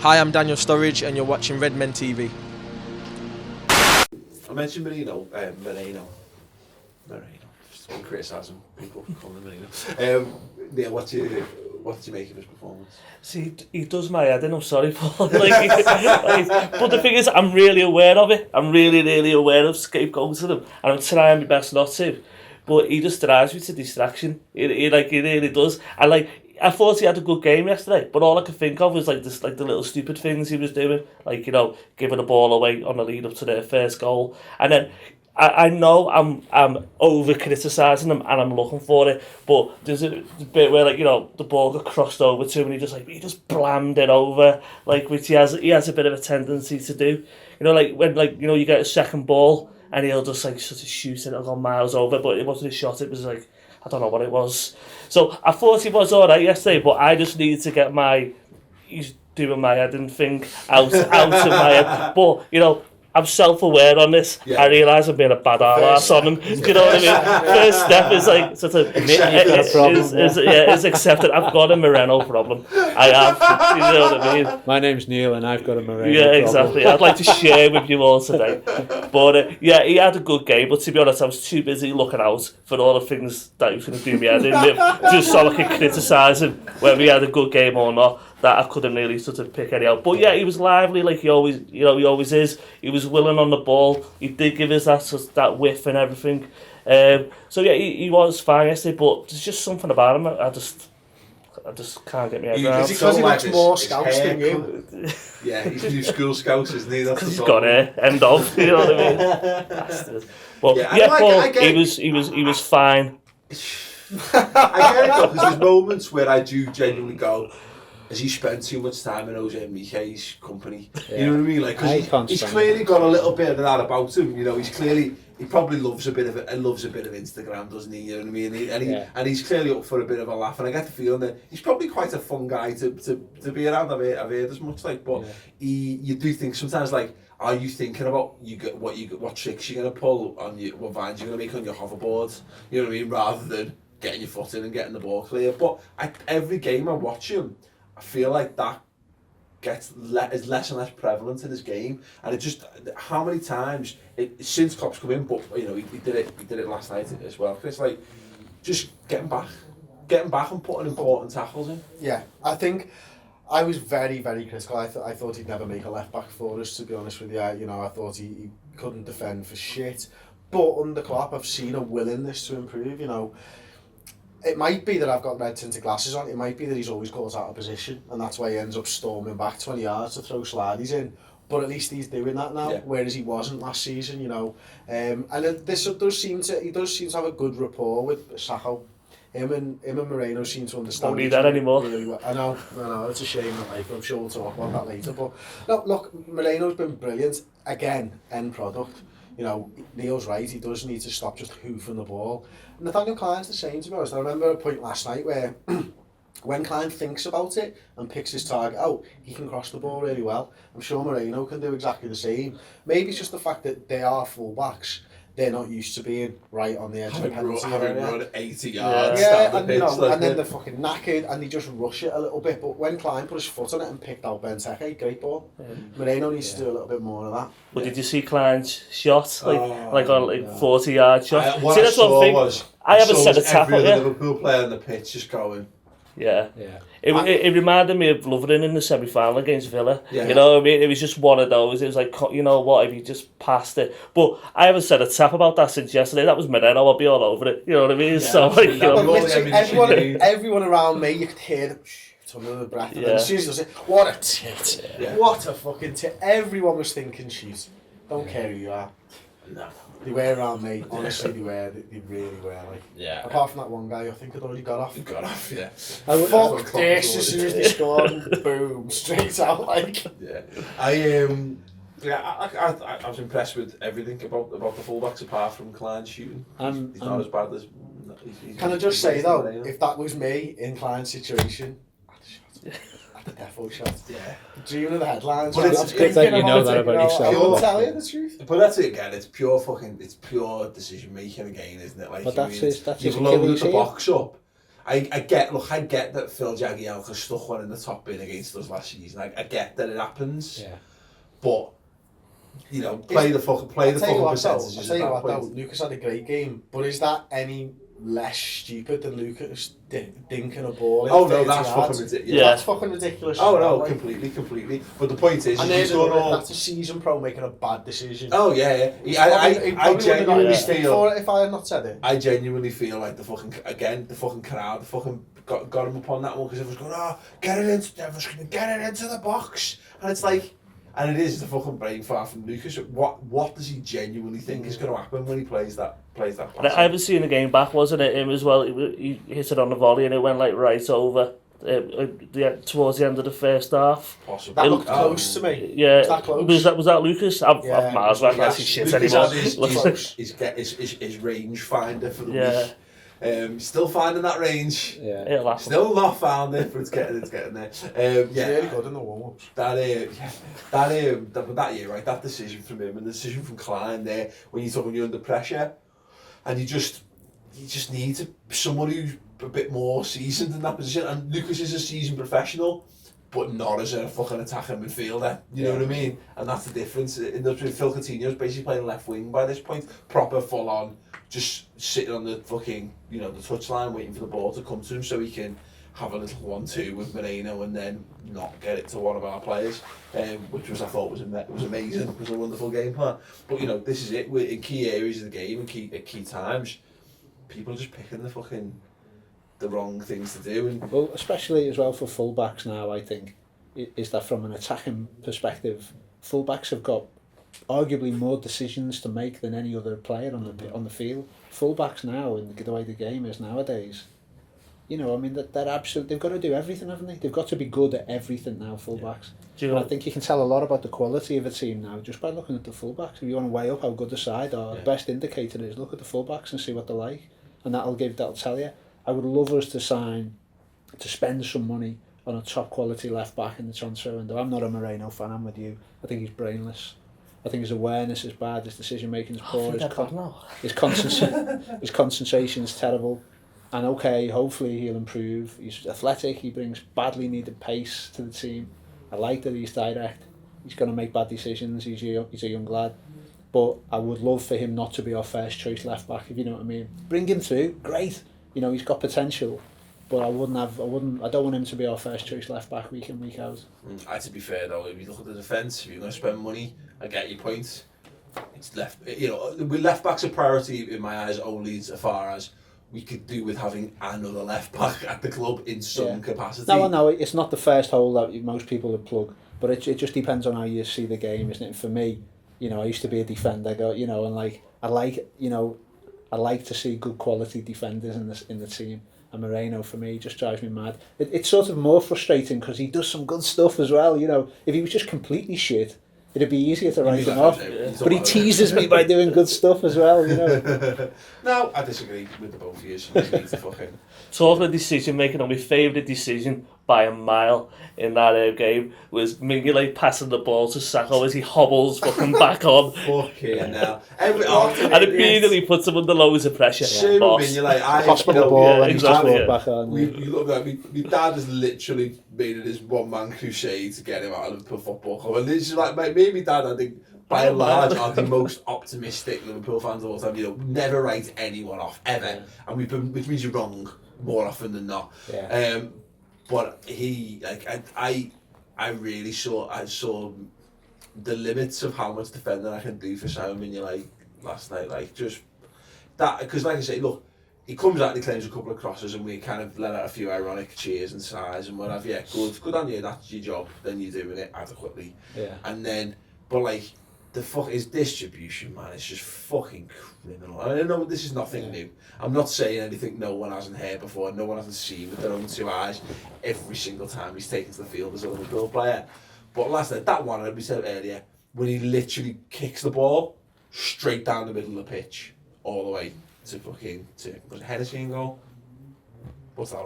Hi, I'm Daniel Sturridge and you're watching Redmen TV. I mentioned Moreno. Just want to criticise him. People call him Moreno. Yeah, what did you make of his performance? See, he does my head in, I'm sorry, Paul. But the thing is, I'm really aware of it. I'm really aware of scapegoating him. And I'm trying my best not to. But he just drives me to distraction. He really does. I thought he had a good game yesterday, but all I could think of was the little stupid things he was doing, giving the ball away on the lead up to their first goal, and then I know I'm over criticising him and I'm looking for it, but there's a bit where the ball got crossed over to him and he just blammed it over, which he has a bit of a tendency to do, when you get a second ball and he'll just sort of shoot it, it'll go miles over, but it wasn't a shot, it was I don't know what it was. So I thought he was alright yesterday, but I just needed to get he's doing my head and thing out of my head. But, I'm self-aware on this. Yeah. I realise I'm being a bad ass on him. Do you know what I mean? First step is sort of is accepted. I've got a Moreno problem. I have. You know what I mean? My name's Neil and I've got a Moreno problem. Yeah, exactly. I'd like to share with you all today. But he had a good game. But to be honest, I was too busy looking out for all the things that he was going to do me head in with, just so I could criticise him whether he had a good game or not. That I couldn't really sort of pick any out. But yeah, he was lively like he always is. He was willing on the ball. He did give us that whiff and everything. So yeah, he was fine yesterday, but there's just something about him. I just can't get my head around. Because he looks more scouts than you. Yeah, he's new school scouts, isn't he? Because he's got hair. End of. You know what I mean? Bastard. But Paul, he was fine. I get it though, because there's moments where I do genuinely go, has he spent too much time in Jose Enrique's company? Yeah. You know what I mean? Because he's clearly got a little bit of that about him. He probably loves a bit of Instagram, doesn't he? You know what I mean? And he's clearly up for a bit of a laugh. And I get the feeling that he's probably quite a fun guy to be around. I've heard as much but you do think sometimes are you thinking about what tricks you're gonna pull on what vines you're gonna make on your hoverboard? You know what I mean? Rather than getting your foot in and getting the ball clear. But every game I watch him, I feel like that is less and less prevalent in his game, and it just how many times since Klopp's come in, but he did it last night as well. It's just getting back and putting important tackles in. Yeah, I think I was very critical. I thought he'd never make a left back for us, to be honest with you. I thought he couldn't defend for shit. But under Klopp, I've seen a willingness to improve. It might be that I've got red tinted glasses on. It might be that he's always caught out of position, and that's why he ends up storming back 20 yards to throw slideys in. But at least he's doing that now, whereas he wasn't last season. And he does seem to have a good rapport with Sacco. Him and Moreno seem to understand. Don't need that anymore. Really well. I know. It's a shame that I'm sure we'll talk about that later. But no, look, Moreno's been brilliant. Again, end product. Neil's right, he does need to stop just hoofing the ball. Nathaniel Klein's the same, to be honest. I remember a point last night where when Klein thinks about it and picks his target out, he can cross the ball really well. I'm sure Moreno can do exactly the same. Maybe it's just the fact that they are full-backs. They're not used to being right on the edge of the penalty area. Having run 80 yards. And then they're fucking knackered and they just rush it a little bit. But when Klein put his foot on it and picked out Benteke, great ball. Moreno needs to do a little bit more of that. But did you see Klein's shot? 40-yard shot? What I saw was I haven't said a tackle. Every other Liverpool player on the pitch just going. Yeah. It reminded me of Lovren in the semi-final against Villa. Yeah. You know what I mean? It was just one of those. It was like, you know what, if you just passed it. But I haven't said a tap about that since yesterday. That was Moreno. I'll be all over it. You know what I mean? Yeah, so, everyone around me, you could hear them under the breath. And as soon as he does it, what a tit. Yeah. What a fucking tit. Everyone was thinking, shoot, don't care who you are. No. They were around me, honestly, they really were. Apart from that one guy, I think had already got off. He got off, yeah. Fuck this, as soon as they scored, boom, straight out, Yeah. I was impressed with everything about the fullbacks apart from Klein's shooting. He's not as bad as... Can I just say, though, if that was me in Klein's situation, the defo shot. Yeah. Dreaming of the headlines. But it's good that you know that about yourself. I won't tell you the truth. But that's it again. It's pure decision making again, isn't it? But that's you've loaded the box up, I get that Phil Jagielka stuck one in the top bin against us last season. I get that it happens. Yeah. But, you know, play the fucking percentages I'll tell you at what, that though, point. Lucas had a great game, but is that any less stupid than Lucas dinking a ball in Oh no, 30 that's yards? fucking ridiculous. Yeah. That's fucking ridiculous. Oh as no, well, like. completely. But the point is, And he's done all. that's a season pro making a bad decision. Oh yeah. He I probably genuinely would've got a feel. for it if I had not said it. I genuinely feel like the fucking crowd, got him upon that one because everyone's going, oh, get it into the box, and it's like, and it is the fucking brain fart from Lucas. What does he genuinely think is going to happen when he plays that pass? I haven't seen the game back, wasn't it? Him as well. He hit it on the volley and it went like right over towards the end of the first half. Possible. That looked close to me. Yeah, Was that close? was that Lucas? I've miles back. I see shit anymore. His range finder for the Yeah. week. Still finding that range. Yeah. It'll happen. Still not found it, but it's getting there. It's Yeah. really good in the warm-ups. That year, right? That decision from him and the decision from Klein there, when you're under pressure, and you just need someone who's a bit more seasoned in that position. And Lucas is a seasoned professional, but not as a fucking attacking midfielder. You know what I mean? And that's the difference. Phil Coutinho's basically playing left wing by this point, proper full on, just sitting on the fucking the touchline waiting for the ball to come to him so he can have a little 1-2 with Moreno and then not get it to one of our players, which I thought was amazing. It was a wonderful game plan. But this is it. We're in key areas of the game and at key times, people are just picking the wrong things to do. And well, especially as well for fullbacks now, I think, is that from an attacking perspective, fullbacks have got arguably more decisions to make than any other player on the field. Fullbacks now, in the way the game is nowadays, they're absolute. They've got to do everything, haven't they? They've got to be good at everything now. Fullbacks. Yeah. And I think you can tell a lot about the quality of a team now just by looking at the fullbacks. If you want to weigh up how good the side are, the best indicator is look at the fullbacks and see what they're like, and that'll tell you. I would love us to spend some money on a top quality left back in the transfer window. I'm not a Moreno fan. I'm with you. I think he's brainless. I think his awareness is bad. His decision making is poor. His concentration is terrible. And okay, hopefully he'll improve. He's athletic. He brings badly needed pace to the team. I like that he's direct. He's going to make bad decisions. He's a young lad. But I would love for him not to be our first choice left back, if you know what I mean. Bring him through, great. He's got potential. But I don't want him to be our first choice left back week in, week out. To be fair though, if you look at the defence, if you're going to spend money, I get your point. It's with left backs a priority in my eyes only as far as we could do with having another left back at the club in some capacity. No, it's not the first hole that most people would plug, but it just depends on how you see the game, isn't it? For me, I used to be a defender, and I like to see good quality defenders in the team. And Moreno, for me, just drives me mad. It's sort of more frustrating because he does some good stuff as well. If he was just completely shit, it'd be easier to write him off. But he teases me by doing good stuff as well. No, I disagree with the both of you. Talking of decision making, my favourite decision by a mile in that game was Mignolet passing the ball to Sacco as he hobbles fucking back on. Fucking hell. And immediately puts him under loads of pressure. Same with Mignolet. Hospital ball and exactly, he's just walked back on. My dad has literally made it his one-man crusade to get him out of Liverpool Football Club. And this is like, maybe Dad, I think, by and large, are the most optimistic Liverpool fans of all time. Never write anyone off, ever. And which means you're wrong more often than not. Yeah. But he, I really saw the limits of how much defending I can do for Simon Mignolet last night. Just that, because like I say, look, he comes out and he claims a couple of crosses and we kind of let out a few ironic cheers and sighs and whatever. Yeah, good on you, that's your job, then you're doing it adequately. Yeah. And then, but his distribution, man, it's just fucking criminal. I know this is nothing new. I'm not saying anything no one hasn't heard before, no one hasn't seen with their own two eyes every single time he's taken to the field as a Liverpool player. But last night, that one, as we said earlier, when he literally kicks the ball straight down the middle of the pitch, all the way to was it Hennessy goal? What's that on?